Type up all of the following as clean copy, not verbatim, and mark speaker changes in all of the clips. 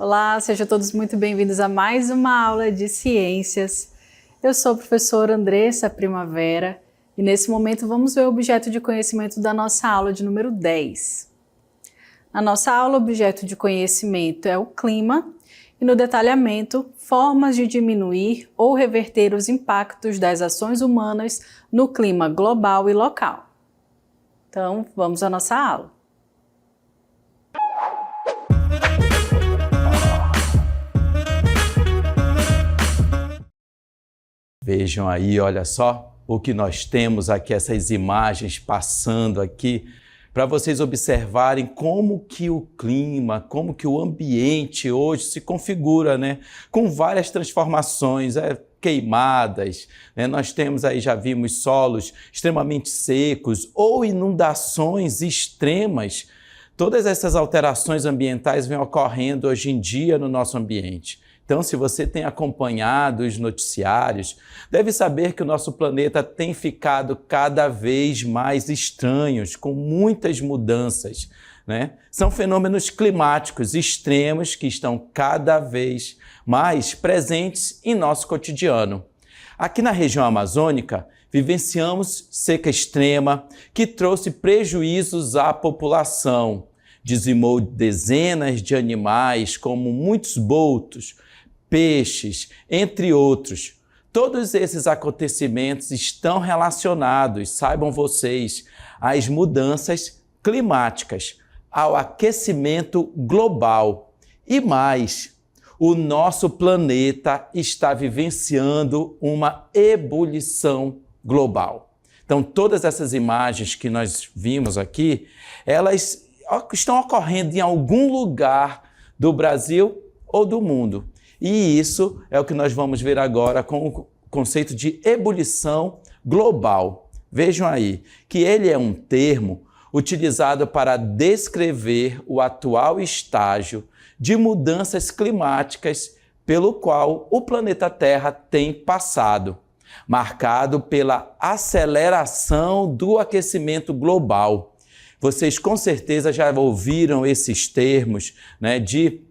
Speaker 1: Olá, sejam todos muito bem-vindos a mais uma aula de ciências. Eu sou a professora Andressa Primavera e nesse momento vamos ver o objeto de conhecimento da nossa aula de número 10. Na nossa aula, o objeto de conhecimento é o clima e no detalhamento, formas de diminuir ou reverter os impactos das ações humanas no clima global e local. Então, vamos à nossa aula.
Speaker 2: Vejam aí, olha só o que nós temos aqui, essas imagens passando aqui, para vocês observarem como que o clima, como que o ambiente hoje se configura, né? Com várias transformações, queimadas, né? Nós temos aí, já vimos solos extremamente secos ou inundações extremas. Todas essas alterações ambientais vêm ocorrendo hoje em dia no nosso ambiente. Então, se você tem acompanhado os noticiários, deve saber que o nosso planeta tem ficado cada vez mais estranhos, com muitas mudanças, né? São fenômenos climáticos extremos que estão cada vez mais presentes em nosso cotidiano. Aqui na região amazônica, vivenciamos seca extrema que trouxe prejuízos à população, dizimou dezenas de animais, como muitos botos, peixes, entre outros. Todos esses acontecimentos estão relacionados, saibam vocês, às mudanças climáticas, ao aquecimento global. E mais, o nosso planeta está vivenciando uma ebulição global. Então, todas essas imagens que nós vimos aqui, elas estão ocorrendo em algum lugar do Brasil ou do mundo. E isso é o que nós vamos ver agora com o conceito de ebulição global. Vejam aí que ele é um termo utilizado para descrever o atual estágio de mudanças climáticas pelo qual o planeta Terra tem passado, marcado pela aceleração do aquecimento global. Vocês com certeza já ouviram esses termos, né, de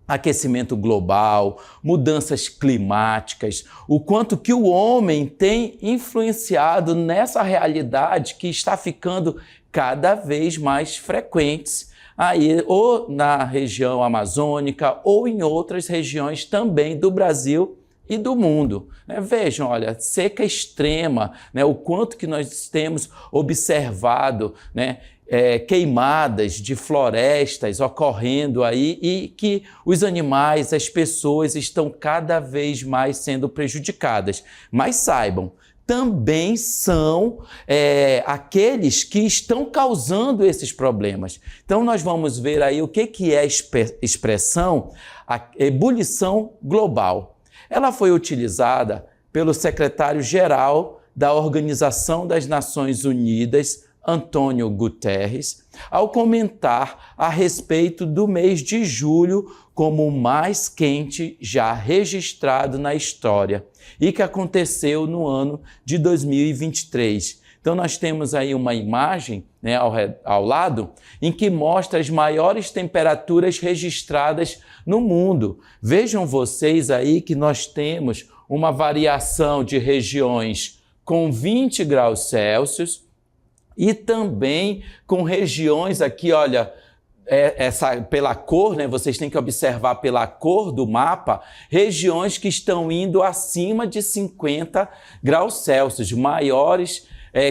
Speaker 2: aquecimento global, mudanças climáticas, o quanto que o homem tem influenciado nessa realidade que está ficando cada vez mais frequentes aí, ou na região amazônica ou em outras regiões também do Brasil e do mundo. Vejam, olha, seca extrema, né, o quanto que nós temos observado, né, queimadas de florestas ocorrendo aí e que os animais, as pessoas estão cada vez mais sendo prejudicadas. Mas saibam, também são aqueles que estão causando esses problemas. Então nós vamos ver aí o que é a expressão a ebulição global. Ela foi utilizada pelo secretário-geral da Organização das Nações Unidas, Antônio Guterres, ao comentar a respeito do mês de julho como o mais quente já registrado na história e que aconteceu no ano de 2023. Então nós temos aí uma imagem, né, ao lado em que mostra as maiores temperaturas registradas no mundo. Vejam vocês aí que nós temos uma variação de regiões com 20 graus Celsius, e também com regiões aqui, olha, pela cor, né? Vocês têm que observar pela cor do mapa, regiões que estão indo acima de 50 graus Celsius, maiores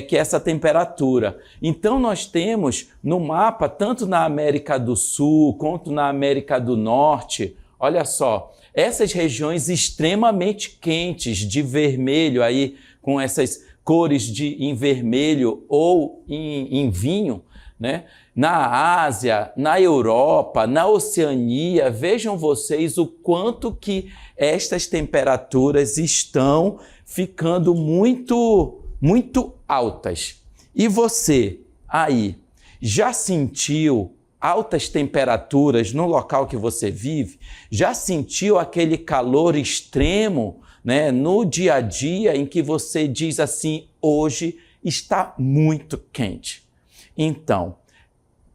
Speaker 2: que essa temperatura. Então nós temos no mapa, tanto na América do Sul quanto na América do Norte, olha só, essas regiões extremamente quentes, de vermelho aí, com essas cores em vermelho ou em vinho, né? Na Ásia, na Europa, na Oceania, vejam vocês o quanto que estas temperaturas estão ficando muito, muito altas. E você aí, já sentiu altas temperaturas no local que você vive? Já sentiu aquele calor extremo, né, no dia a dia em que você diz assim, hoje está muito quente? Então,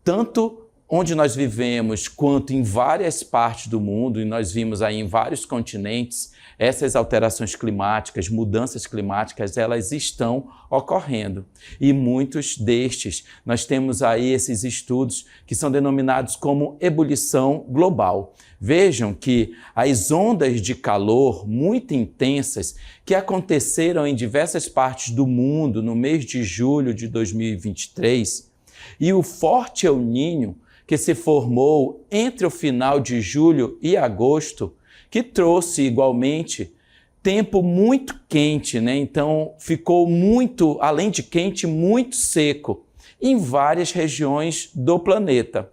Speaker 2: tanto onde nós vivemos, quanto em várias partes do mundo, e nós vimos aí em vários continentes, essas alterações climáticas, mudanças climáticas, elas estão ocorrendo. E muitos destes, nós temos aí esses estudos que são denominados como ebulição global. Vejam que as ondas de calor muito intensas que aconteceram em diversas partes do mundo no mês de julho de 2023 e o forte El Niño que se formou entre o final de julho e agosto, que trouxe igualmente tempo muito quente, né? Então ficou muito, além de quente, muito seco em várias regiões do planeta,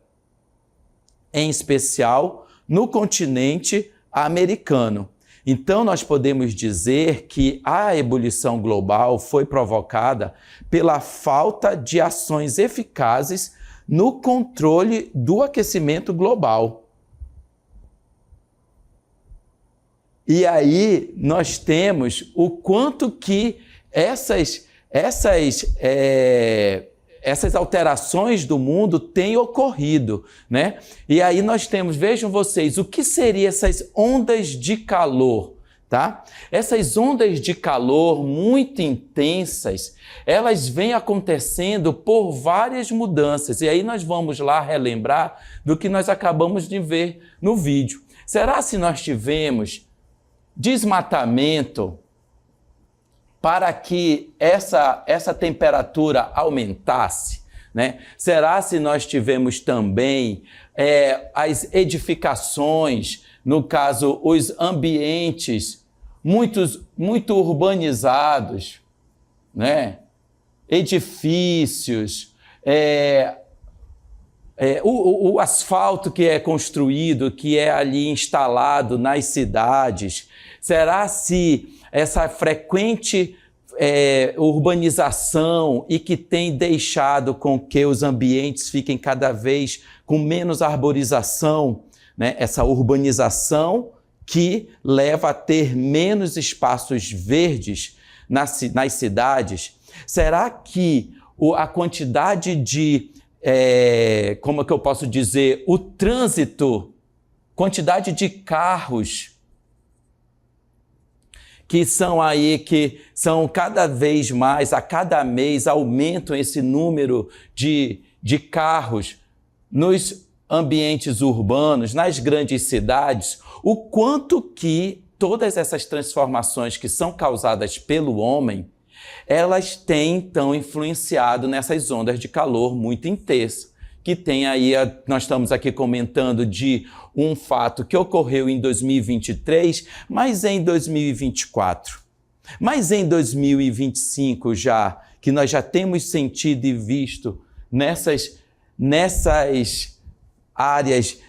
Speaker 2: em especial no continente americano. Então nós podemos dizer que a ebulição global foi provocada pela falta de ações eficazes no controle do aquecimento global. E aí nós temos o quanto que essas alterações do mundo têm ocorrido, né? E aí nós temos, vejam vocês, o que seriam essas ondas de calor, tá? Essas ondas de calor muito intensas, elas vêm acontecendo por várias mudanças. E aí nós vamos lá relembrar do que nós acabamos de ver no vídeo. Será se nós tivemos desmatamento para que essa temperatura aumentasse, né? Será se nós tivemos também as edificações, no caso, os ambientes muito urbanizados, né? Edifícios, o asfalto que é construído, que é ali instalado nas cidades? Será se essa frequente urbanização e que tem deixado com que os ambientes fiquem cada vez com menos arborização, né? Essa urbanização que leva a ter menos espaços verdes nas cidades? Será que a quantidade de, como é que eu posso dizer, o trânsito, quantidade de carros que são cada vez mais, a cada mês aumentam esse número de carros nos ambientes urbanos, nas grandes cidades, o quanto que todas essas transformações que são causadas pelo homem, elas têm então influenciado nessas ondas de calor muito intensas, que tem aí, nós estamos aqui comentando de um fato que ocorreu em 2023, mas em 2024, mas em 2025 já, que nós já temos sentido e visto nessas áreas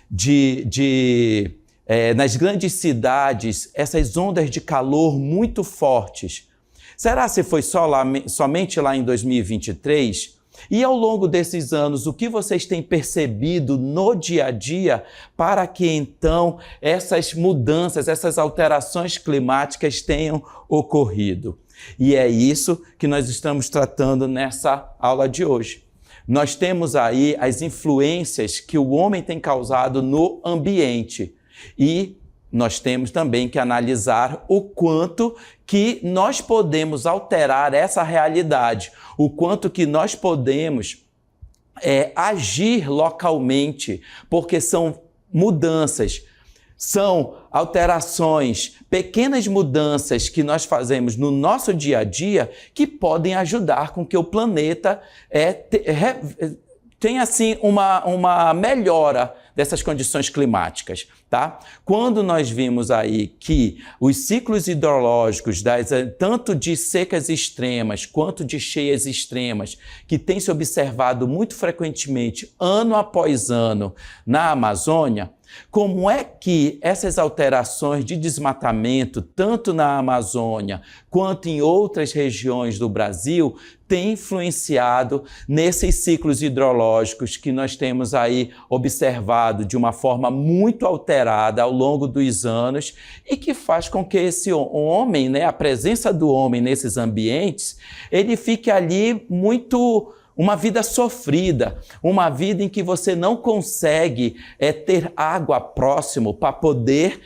Speaker 2: nas grandes cidades, essas ondas de calor muito fortes. Será se foi somente lá em 2023? E ao longo desses anos, o que vocês têm percebido no dia a dia para que então essas mudanças, essas alterações climáticas tenham ocorrido? E é isso que nós estamos tratando nessa aula de hoje. Nós temos aí as influências que o homem tem causado no ambiente e nós temos também que analisar o quanto que nós podemos alterar essa realidade, o quanto que nós podemos agir localmente, porque são mudanças, são alterações, pequenas mudanças que nós fazemos no nosso dia a dia que podem ajudar com que o planeta tenha assim uma melhora dessas condições climáticas, tá? Quando nós vimos aí que os ciclos hidrológicos, tanto de secas extremas quanto de cheias extremas, que tem se observado muito frequentemente, ano após ano, na Amazônia, como é que essas alterações de desmatamento, tanto na Amazônia quanto em outras regiões do Brasil, têm influenciado nesses ciclos hidrológicos que nós temos aí observado de uma forma muito alterada ao longo dos anos e que faz com que esse homem, né, a presença do homem nesses ambientes, ele fique ali muito uma vida sofrida, uma vida em que você não consegue ter água próximo para poder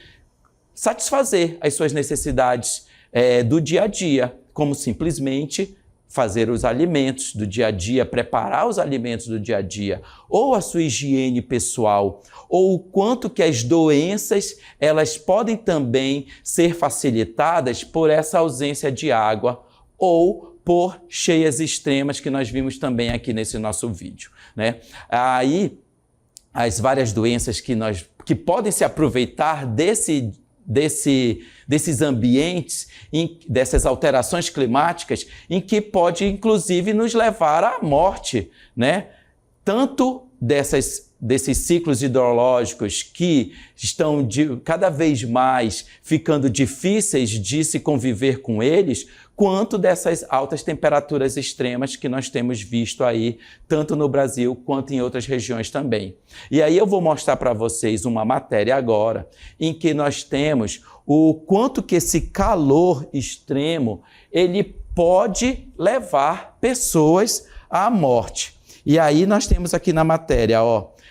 Speaker 2: satisfazer as suas necessidades do dia a dia, como simplesmente fazer os alimentos do dia a dia, preparar os alimentos do dia a dia, ou a sua higiene pessoal, ou o quanto que as doenças elas podem também ser facilitadas por essa ausência de água ou por cheias extremas que nós vimos também aqui nesse nosso vídeo, né? Aí, as várias doenças que podem se aproveitar desses ambientes, dessas alterações climáticas, em que pode, inclusive, nos levar à morte, né? Tanto desses ciclos hidrológicos que estão cada vez mais ficando difíceis de se conviver com eles, quanto dessas altas temperaturas extremas que nós temos visto aí, tanto no Brasil quanto em outras regiões também. E aí eu vou mostrar para vocês uma matéria agora, em que nós temos o quanto que esse calor extremo, ele pode levar pessoas à morte. E aí nós temos aqui na matéria,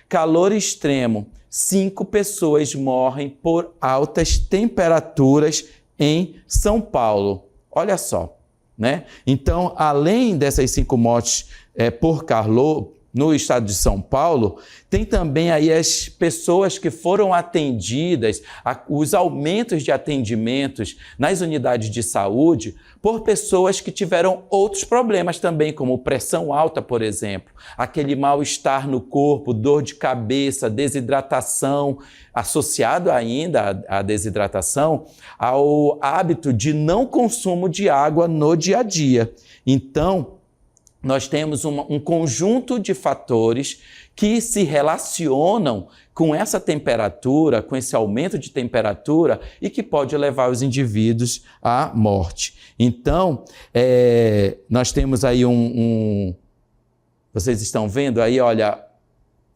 Speaker 2: calor extremo, 5 pessoas morrem por altas temperaturas em São Paulo. Olha só, né? Então, além dessas 5 mortes por calor no estado de São Paulo, tem também aí as pessoas que foram atendidas, os aumentos de atendimentos nas unidades de saúde por pessoas que tiveram outros problemas também, como pressão alta, por exemplo, aquele mal-estar no corpo, dor de cabeça, desidratação, associado ainda à desidratação, ao hábito de não consumo de água no dia a dia. Então, nós temos um conjunto de fatores que se relacionam com essa temperatura, com esse aumento de temperatura e que pode levar os indivíduos à morte. Então, nós temos aí vocês estão vendo aí, olha,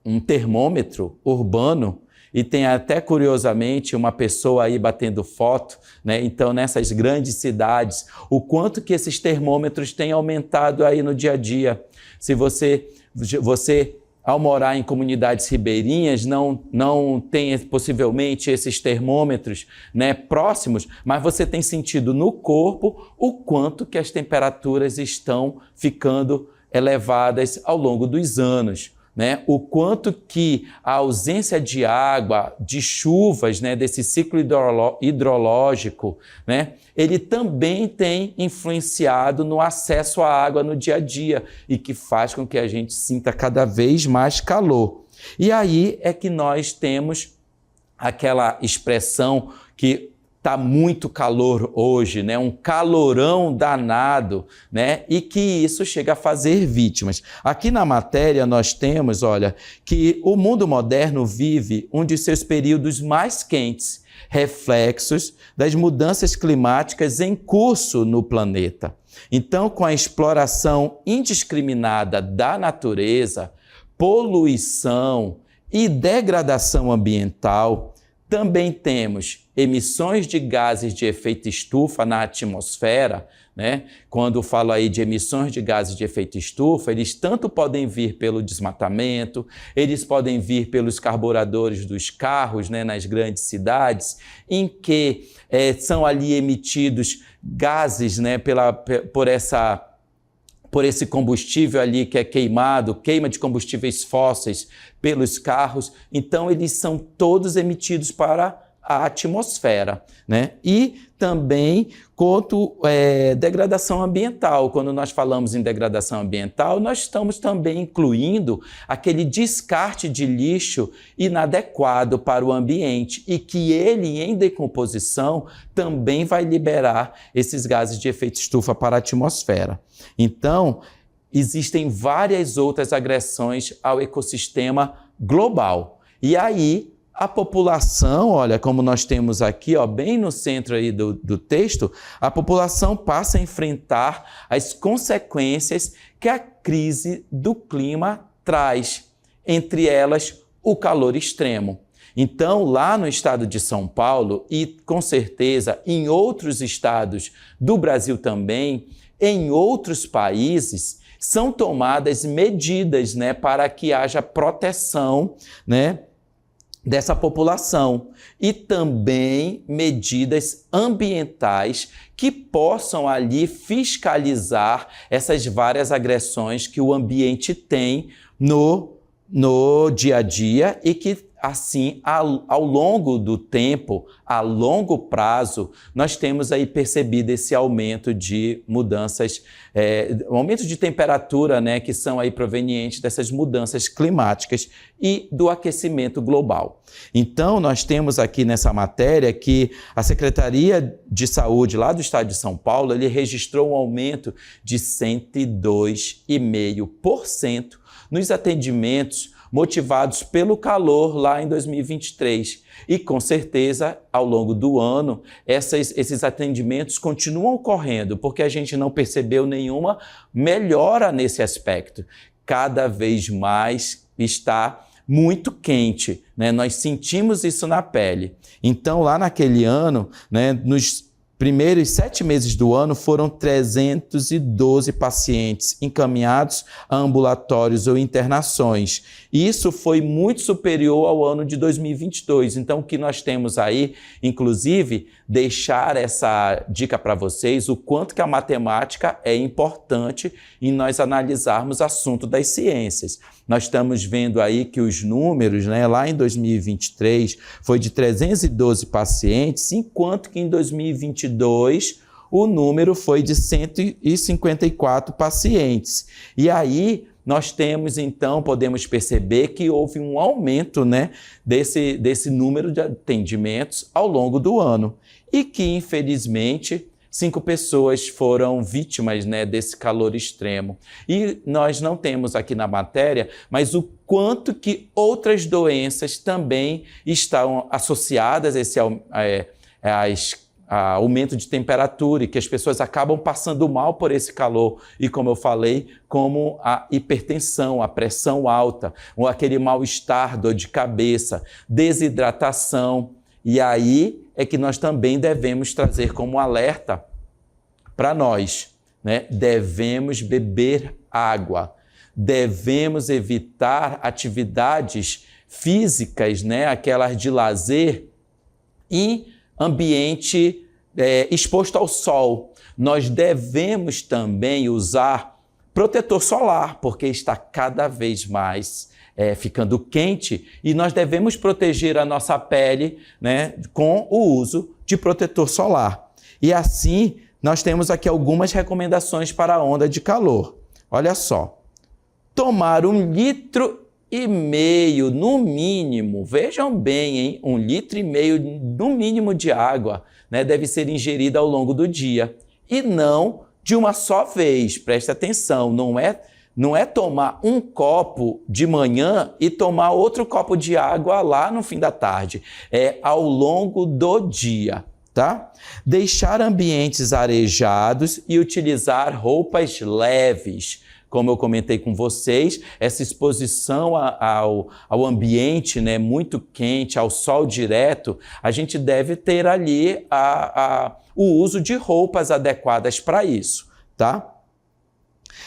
Speaker 2: um termômetro urbano, e tem até, curiosamente, uma pessoa aí batendo foto, né? Então, nessas grandes cidades, o quanto que esses termômetros têm aumentado aí no dia a dia. Se você ao morar em comunidades ribeirinhas, não tem possivelmente esses termômetros, né, próximos, mas você tem sentido no corpo o quanto que as temperaturas estão ficando elevadas ao longo dos anos. Né? O quanto que a ausência de água, de chuvas, né, desse ciclo hidrológico, né, ele também tem influenciado no acesso à água no dia a dia e que faz com que a gente sinta cada vez mais calor. E aí é que nós temos aquela expressão que está muito calor hoje, né? Um calorão danado, né? E que isso chega a fazer vítimas. Aqui na matéria nós temos, olha, que o mundo moderno vive um de seus períodos mais quentes, reflexos das mudanças climáticas em curso no planeta. Então, com a exploração indiscriminada da natureza, poluição e degradação ambiental, também temos emissões de gases de efeito estufa na atmosfera, né? Quando falo aí de emissões de gases de efeito estufa, eles tanto podem vir pelo desmatamento, eles podem vir pelos carburadores dos carros, né, nas grandes cidades, em que são ali emitidos gases, né, por esse combustível ali que é queimado, queima de combustíveis fósseis pelos carros. Então, eles são todos emitidos para a atmosfera, né? E também quanto degradação ambiental. Quando nós falamos em degradação ambiental, nós estamos também incluindo aquele descarte de lixo inadequado para o ambiente e que ele, em decomposição, também vai liberar esses gases de efeito estufa para a atmosfera. Então, existem várias outras agressões ao ecossistema global. E aí, a população, olha, como nós temos aqui, ó, bem no centro aí do texto, a população passa a enfrentar as consequências que a crise do clima traz, entre elas o calor extremo. Então, lá no estado de São Paulo e, com certeza, em outros estados do Brasil também, em outros países, são tomadas medidas, né, para que haja proteção, né, dessa população e também medidas ambientais que possam ali fiscalizar essas várias agressões que o ambiente tem no dia a dia e que assim, ao longo do tempo, a longo prazo, nós temos aí percebido esse aumento de mudanças, aumento de temperatura, né, que são aí provenientes dessas mudanças climáticas e do aquecimento global. Então, nós temos aqui nessa matéria que a Secretaria de Saúde lá do Estado de São Paulo, ele registrou um aumento de 102,5% nos atendimentos motivados pelo calor lá em 2023. E, com certeza, ao longo do ano, esses atendimentos continuam ocorrendo, porque a gente não percebeu nenhuma melhora nesse aspecto. Cada vez mais está muito quente, né? Nós sentimos isso na pele. Então, lá naquele ano, né, nos primeiros 7 meses do ano, foram 312 pacientes encaminhados a ambulatórios ou internações. Isso foi muito superior ao ano de 2022. Então, o que nós temos aí, inclusive, deixar essa dica para vocês, o quanto que a matemática é importante em nós analisarmos o assunto das ciências. Nós estamos vendo aí que os números, né, lá em 2023 foi de 312 pacientes, enquanto que em 2022 o número foi de 154 pacientes. E aí nós temos, então, podemos perceber que houve um aumento, né, desse número de atendimentos ao longo do ano. E que, infelizmente, 5 pessoas foram vítimas, né, desse calor extremo. E nós não temos aqui na matéria, mas o quanto que outras doenças também estão associadas a esse aumento de temperatura e que as pessoas acabam passando mal por esse calor. E como eu falei, como a hipertensão, a pressão alta, ou aquele mal-estar, dor de cabeça, desidratação. E aí é que nós também devemos trazer como alerta para nós, né? Devemos beber água, devemos evitar atividades físicas, né? Aquelas de lazer em ambiente exposto ao sol. Nós devemos também usar protetor solar, porque está cada vez mais ficando quente e nós devemos proteger a nossa pele, né, com o uso de protetor solar. E assim, nós temos aqui algumas recomendações para a onda de calor. Olha só, tomar 1,5 litro no mínimo, vejam bem, hein? 1,5 litro no mínimo de água, né, deve ser ingerida ao longo do dia. E não de uma só vez, preste atenção, não é tomar um copo de manhã e tomar outro copo de água lá no fim da tarde. É ao longo do dia, tá? Deixar ambientes arejados e utilizar roupas leves. Como eu comentei com vocês, essa exposição ao ambiente, né, muito quente, ao sol direto, a gente deve ter ali o uso de roupas adequadas para isso, tá?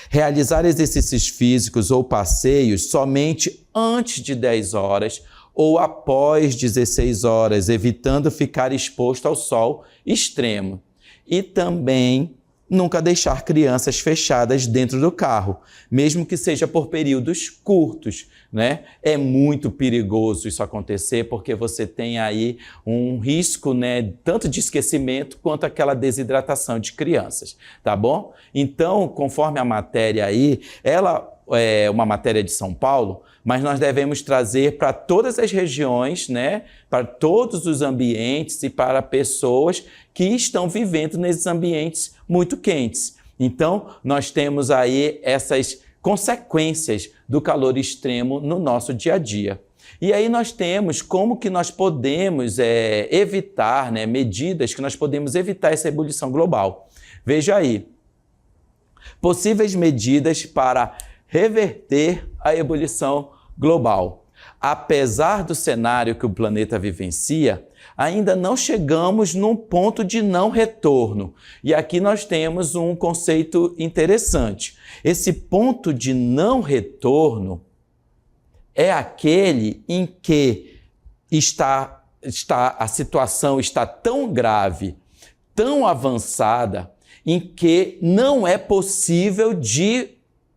Speaker 2: Realizar exercícios físicos ou passeios somente antes de 10 horas ou após 16 horas, evitando ficar exposto ao sol extremo. E também nunca deixar crianças fechadas dentro do carro, mesmo que seja por períodos curtos, né? É muito perigoso isso acontecer, porque você tem aí um risco, né, tanto de esquecimento quanto aquela desidratação de crianças, tá bom? Então, conforme a matéria aí, ela é uma matéria de São Paulo, mas nós devemos trazer para todas as regiões, né, para todos os ambientes e para pessoas que estão vivendo nesses ambientes muito quentes. Então, nós temos aí essas consequências do calor extremo no nosso dia a dia. E aí nós temos como que nós podemos evitar, né, medidas que nós podemos evitar essa ebulição global. Veja aí, possíveis medidas para reverter a ebulição global. Apesar do cenário que o planeta vivencia, ainda não chegamos num ponto de não retorno. E aqui nós temos um conceito interessante. Esse ponto de não retorno é aquele em que a situação está tão grave, tão avançada, em que não é possível de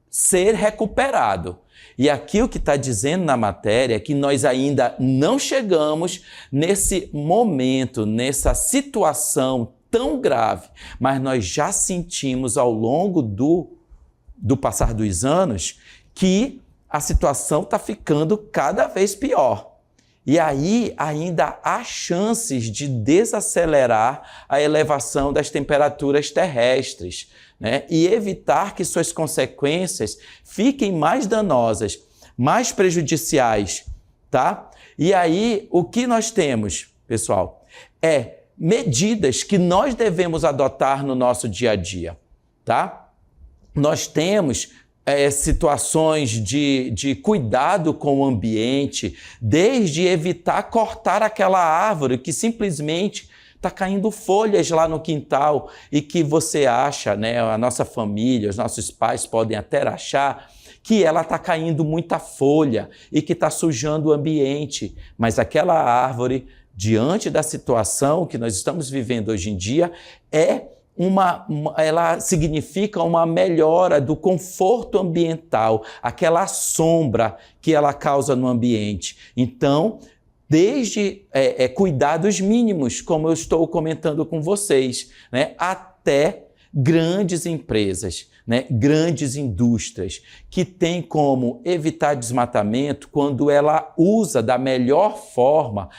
Speaker 2: ser recuperado. E aqui o que está dizendo na matéria é que nós ainda não chegamos nesse momento, nessa situação tão grave, mas nós já sentimos ao longo do passar dos anos que a situação está ficando cada vez pior. E aí ainda há chances de desacelerar a elevação das temperaturas terrestres, né? E evitar que suas consequências fiquem mais danosas, mais prejudiciais, tá? E aí o que nós temos, pessoal, é medidas que nós devemos adotar no nosso dia a dia, tá? Nós temos situações de cuidado com o ambiente, desde evitar cortar aquela árvore que simplesmente está caindo folhas lá no quintal e que você acha, né, a nossa família, os nossos pais podem até achar que ela está caindo muita folha e que está sujando o ambiente, mas aquela árvore, diante da situação que nós estamos vivendo hoje em dia, ela significa uma melhora do conforto ambiental, aquela sombra que ela causa no ambiente. Então, desde cuidados mínimos, como eu estou comentando com vocês, né, até grandes empresas, né, grandes indústrias, que têm como evitar desmatamento quando ela usa da melhor forma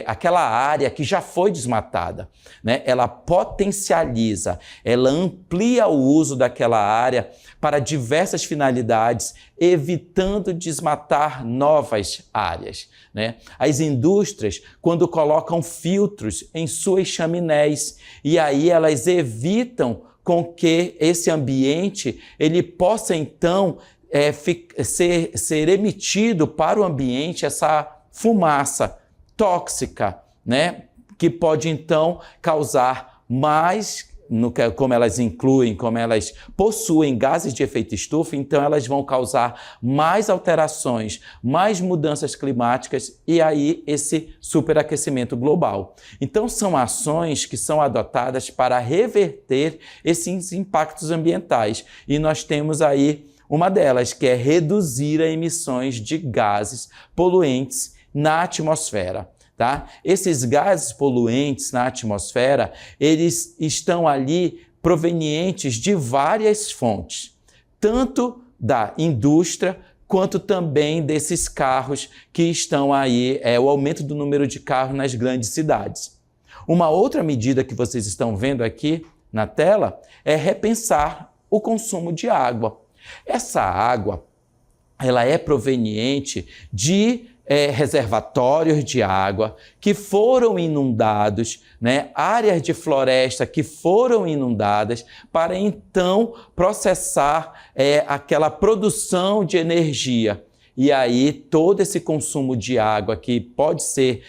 Speaker 2: aquela área que já foi desmatada, né? Ela potencializa, ela amplia o uso daquela área para diversas finalidades, evitando desmatar novas áreas, né? As indústrias, quando colocam filtros em suas chaminés, e aí elas evitam com que esse ambiente ele possa então ser emitido para o ambiente essa fumaça tóxica, né? Que pode então causar mais, como elas incluem, como elas possuem gases de efeito estufa, então elas vão causar mais alterações, mais mudanças climáticas e aí esse superaquecimento global. Então são ações que são adotadas para reverter esses impactos ambientais e nós temos aí uma delas, que é reduzir as emissões de gases poluentes na atmosfera, tá? Esses gases poluentes na atmosfera, eles estão ali provenientes de várias fontes, tanto da indústria quanto também desses carros que estão aí, o aumento do número de carros nas grandes cidades. Uma outra medida que vocês estão vendo aqui na tela é repensar o consumo de água. Essa água, ela é proveniente de reservatórios de água que foram inundados, né? Áreas de floresta que foram inundadas para então processar aquela produção de energia. E aí todo esse consumo de água que pode ser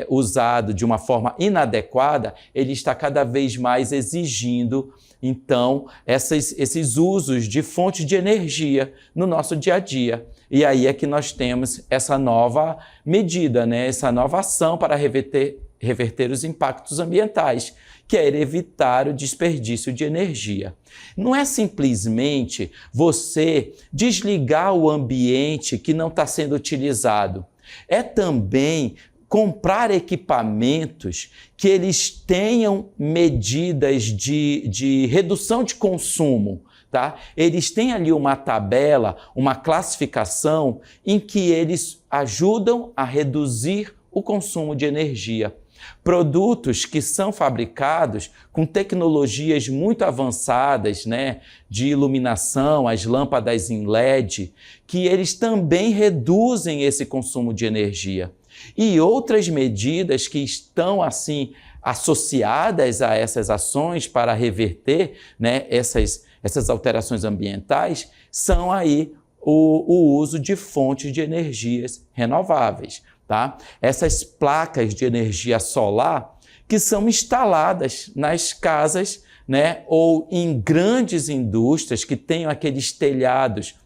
Speaker 2: usado de uma forma inadequada, ele está cada vez mais exigindo então esses usos de fontes de energia no nosso dia a dia. E aí é que nós temos essa nova medida, né? Essa nova ação para reverter os impactos ambientais, que é evitar o desperdício de energia. Não é simplesmente você desligar o ambiente que não está sendo utilizado. É também comprar equipamentos que eles tenham medidas de redução de consumo. Tá? Eles têm ali uma tabela, uma classificação em que eles ajudam a reduzir o consumo de energia. Produtos que são fabricados com tecnologias muito avançadas, né, de iluminação, as lâmpadas em LED, que eles também reduzem esse consumo de energia. E outras medidas que estão assim associadas a essas ações para reverter, né, essas alterações ambientais são aí o uso de fontes de energias renováveis, tá? Essas placas de energia solar que são instaladas nas casas, né, ou em grandes indústrias que tenham aqueles telhados,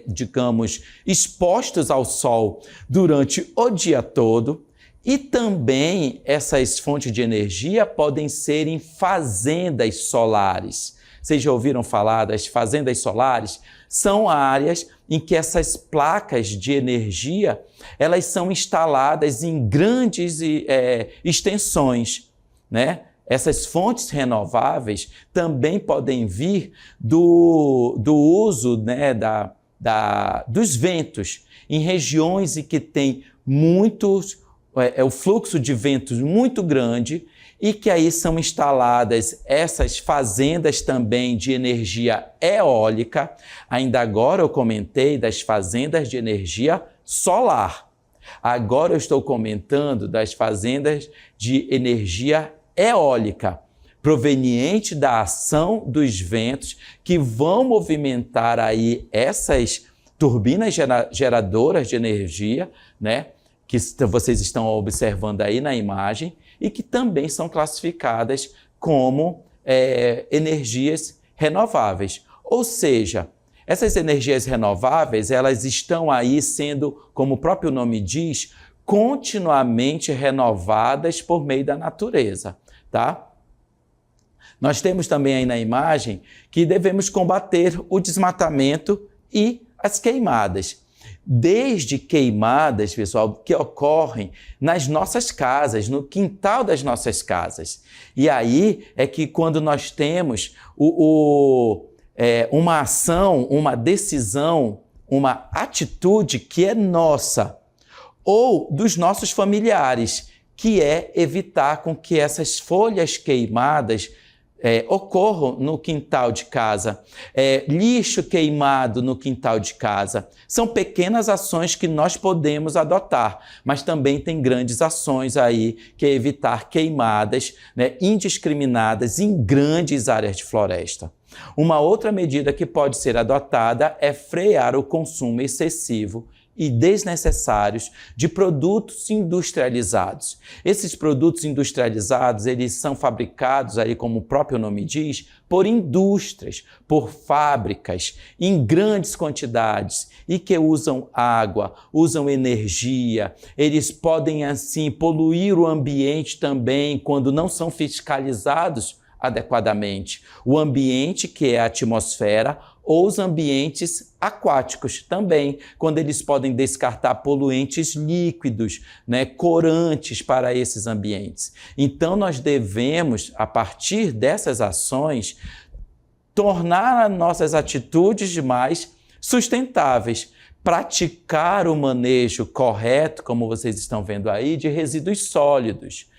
Speaker 2: digamos, expostos ao sol durante o dia todo. E também essas fontes de energia podem ser em fazendas solares. Vocês já ouviram falar das fazendas solares? São áreas em que essas placas de energia, elas são instaladas em grandes extensões, né? Essas fontes renováveis também podem vir do uso, né, dos ventos em regiões em que tem o fluxo de ventos muito grande e que aí são instaladas essas fazendas também de energia eólica. Ainda agora eu comentei das fazendas de energia solar. Agora eu estou comentando das fazendas de energia eólica, proveniente da ação dos ventos que vão movimentar aí essas turbinas geradoras de energia, né, que vocês estão observando aí na imagem e que também são classificadas como energias renováveis. Ou seja, essas energias renováveis, elas estão aí sendo, como o próprio nome diz, continuamente renovadas por meio da natureza, tá? Nós temos também aí na imagem que devemos combater o desmatamento e as queimadas. Desde queimadas, pessoal, que ocorrem nas nossas casas, no quintal das nossas casas. E aí é que quando nós temos uma ação, uma decisão, uma atitude que é nossa ou dos nossos familiares, que é evitar com que essas folhas queimadas ocorram no quintal de casa, lixo queimado no quintal de casa. São pequenas ações que nós podemos adotar, mas também tem grandes ações aí, que é evitar queimadas, né, indiscriminadas em grandes áreas de floresta. Uma outra medida que pode ser adotada é frear o consumo excessivo e desnecessários de produtos industrializados. Esses produtos industrializados, eles são fabricados, aí, como o próprio nome diz, por indústrias, por fábricas, em grandes quantidades e que usam água, usam energia. Eles podem, assim, poluir o ambiente também quando não são fiscalizados adequadamente. O ambiente, que é a atmosfera, ou os ambientes aquáticos também, quando eles podem descartar poluentes líquidos, né, corantes para esses ambientes. Então, nós devemos, a partir dessas ações, tornar as nossas atitudes mais sustentáveis, praticar o manejo correto, como vocês estão vendo aí, de resíduos sólidos.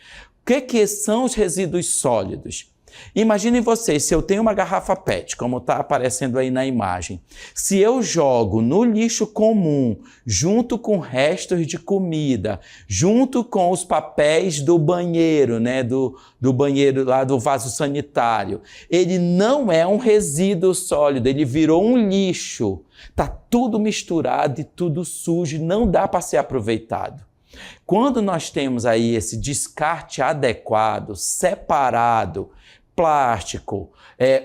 Speaker 2: O que são os resíduos sólidos? Imaginem vocês, se eu tenho uma garrafa PET, como está aparecendo aí na imagem, se eu jogo no lixo comum, junto com restos de comida, junto com os papéis do banheiro, né, do banheiro lá do vaso sanitário, ele não é um resíduo sólido, ele virou um lixo. Está tudo misturado e tudo sujo, não dá para ser aproveitado. Quando nós temos aí esse descarte adequado, separado, plástico,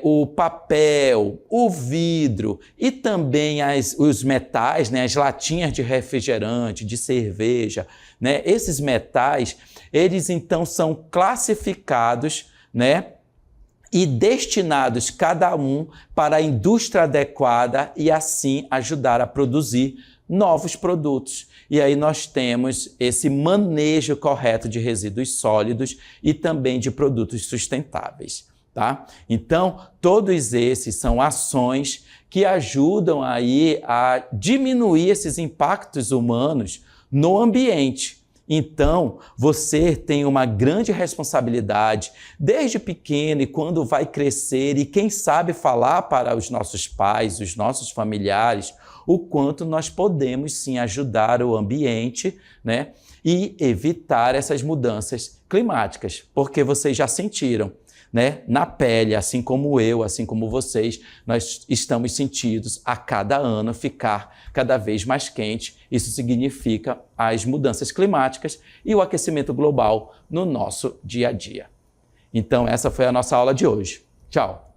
Speaker 2: o papel, o vidro e também os metais, né, as latinhas de refrigerante, de cerveja, né, esses metais, eles então são classificados, né, e destinados cada um para a indústria adequada e assim ajudar a produzir novos produtos. E aí nós temos esse manejo correto de resíduos sólidos e também de produtos sustentáveis, tá? Então, todos esses são ações que ajudam aí a diminuir esses impactos humanos no ambiente. Então, você tem uma grande responsabilidade desde pequeno e quando vai crescer e quem sabe falar para os nossos pais, os nossos familiares, o quanto nós podemos sim ajudar o ambiente, né, e evitar essas mudanças climáticas, porque vocês já sentiram. né, na pele, assim como eu, assim como vocês, nós estamos sentidos a cada ano ficar cada vez mais quente. Isso significa as mudanças climáticas e o aquecimento global no nosso dia a dia. Então, essa foi a nossa aula de hoje. Tchau!